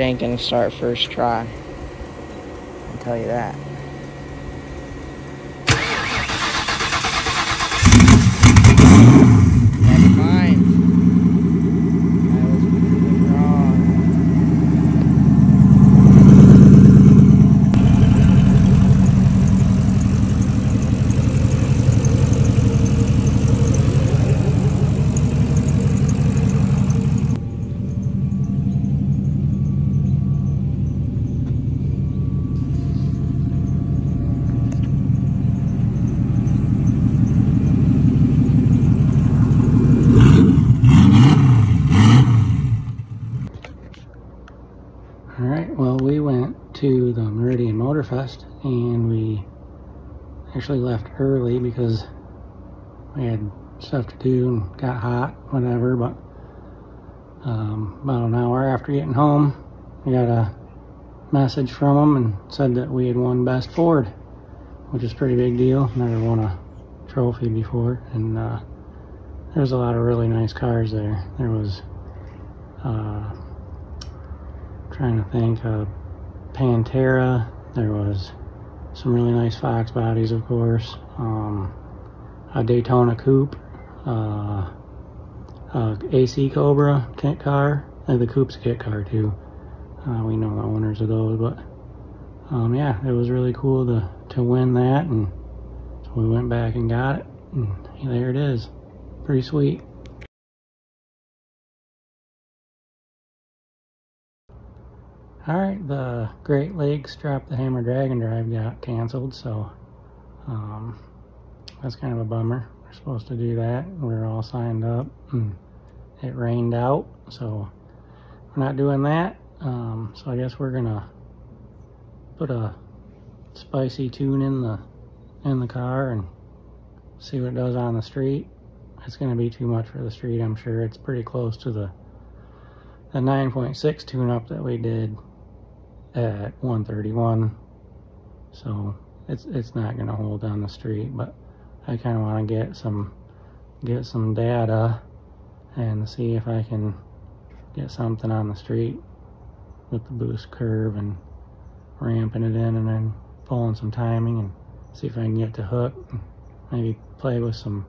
ain't gonna start first try. I'll tell you that. Never mind. I was proven wrong. Alright, well, we went to the Meridian Motor Fest and we actually left early because we had stuff to do and got hot, whatever, but about an hour after getting home, we got a message from them and said that we had won Best Ford, which is a pretty big deal. Never won a trophy before, and there was a lot of really nice cars there. There was trying to think, Pantera, there was some really nice Fox bodies, of course, a Daytona Coupe, AC Cobra kit car, the Coupe's a kit car too. We know the owners of those, but yeah, it was really cool to win that, and so we went back and got it, and there it is. Pretty sweet. Alright, the Great Lakes Drop the Hammer Dragon Drive got canceled, so that's kind of a bummer. We're supposed to do that. We're all signed up, and it rained out, so we're not doing that. So I guess we're gonna put a spicy tune in the car and see what it does on the street. It's gonna be too much for the street, I'm sure. It's pretty close to the 9.6 tune-up that we did at 131, so it's not gonna hold on the street, but I kind of want to get some data and see if I can get something on the street with the boost curve and ramping it in and then pulling some timing and see if I can get to hook and maybe play with some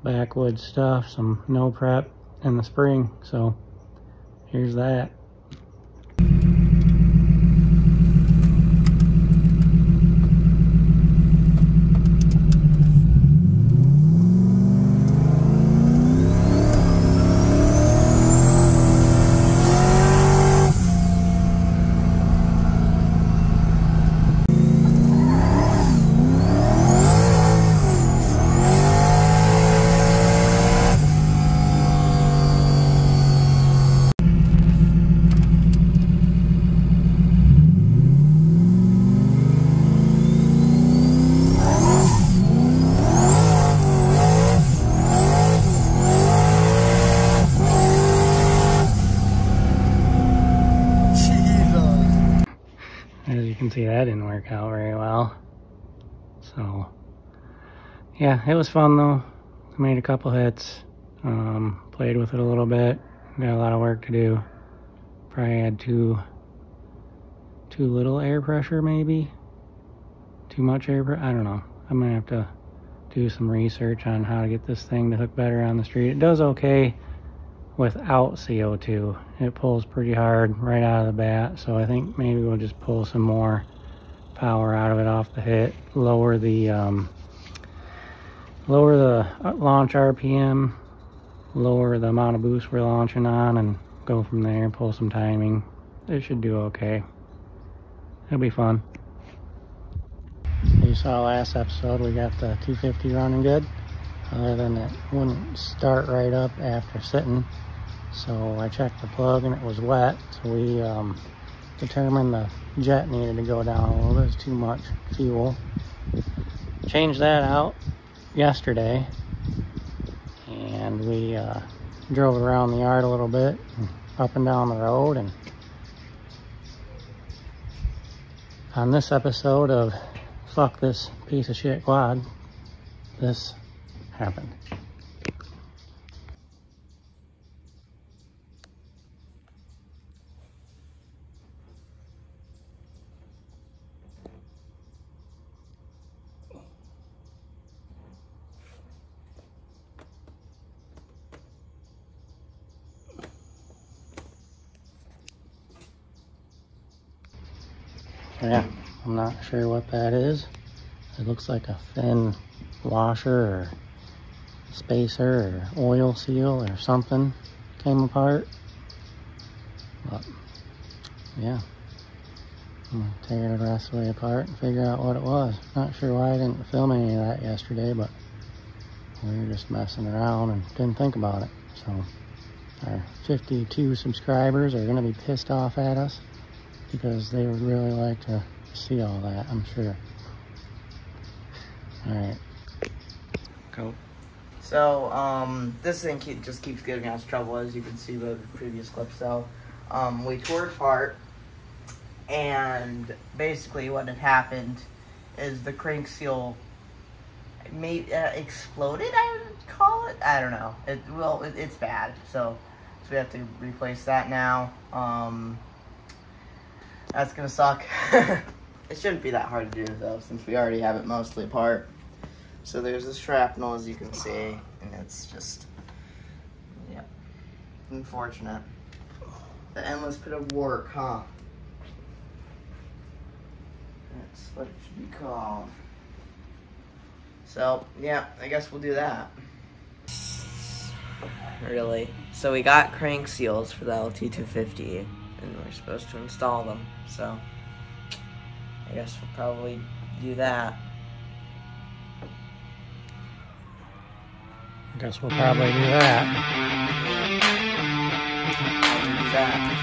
backwoods stuff, some no prep in the spring. So here's that. As you can see, that didn't work out very well. So yeah, it was fun though. I made a couple hits, played with it a little bit, got a lot of work to do. Probably had too little air pressure, maybe too much air pressure, I don't know. I'm gonna have to do some research on how to get this thing to hook better on the street. It does okay without CO2. It pulls pretty hard right out of the bat, so I think maybe we'll just pull some more power out of it off the hit, lower the launch RPM, lower the amount of boost we're launching on, and go from there, pull some timing. It should do okay. It'll be fun. You saw last episode, we got the 250 running good, other than it wouldn't start right up after sitting. So I checked the plug and it was wet, so we determined the jet needed to go down a little bit. It was too much fuel. Changed that out yesterday, and we drove around the yard a little bit, up and down the road, and on this episode of Fuck This Piece of Shit Quad, this happened. Yeah, I'm not sure what that is. It looks like a thin washer or spacer or oil seal or something came apart. But yeah, I'm gonna tear the rest of the way apart and figure out what it was. Not sure why I didn't film any of that yesterday, but we were just messing around and didn't think about it. So our 52 subscribers are gonna be pissed off at us because they would really like to see all that, I'm sure. All right, go. So, this thing just keeps giving us trouble, as you can see by the previous clip. So, we tore it apart, and basically what had happened is the crank seal exploded, I would call it. I don't know. It's bad, so we have to replace that now. That's gonna suck. It shouldn't be that hard to do, though, since we already have it mostly apart. So there's the shrapnel, as you can see, and it's just, yeah, unfortunate. The endless pit of work, huh? That's what it should be called. So, yeah, I guess we'll do that. Really? So we got crank seals for the LT250, and we're supposed to install them, so I guess we'll probably do that. Guess we'll probably do that. Do that.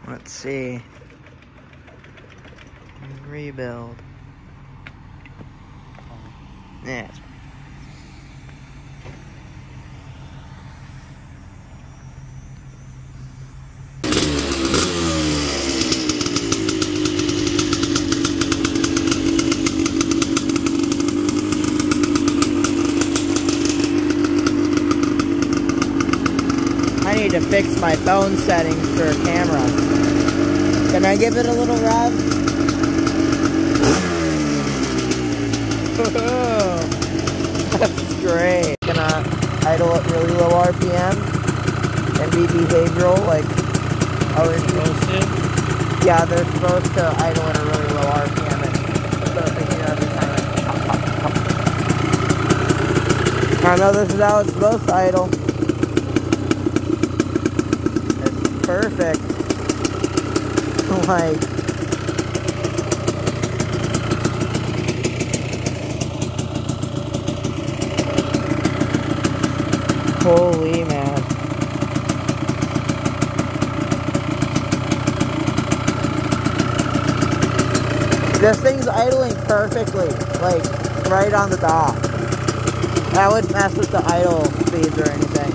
Let's see. Rebuild. Yeah. I need to fix my phone settings for a camera. Can I give it a little rev? That's great. Gonna idle at really low RPM and be behavioral like others supposed to. Yeah, they're supposed to idle at a really low RPM and start thinking every time. I know this is how it's supposed to idle. It's perfect. Like, holy man. This thing's idling perfectly, like right on the dot. That wouldn't mess with the idle speeds or anything.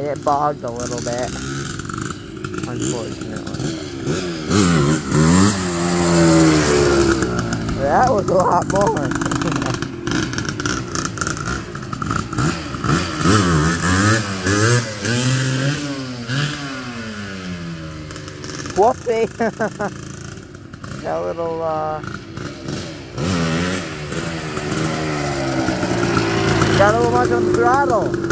it bogged a little bit, unfortunately. That was a lot more. Whoopsie! Got a little, got a little much on the throttle.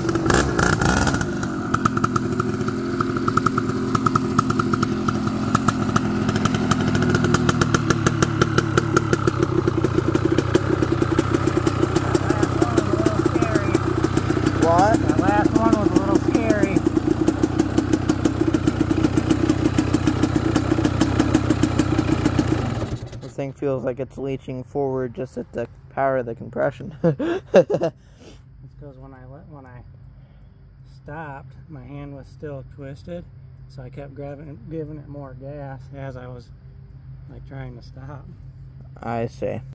What? That last one was a little scary. This thing feels like it's leaching forward just at the power of the compression. It's because when I stopped, my hand was still twisted, so I kept giving it more gas as I was like trying to stop. I see.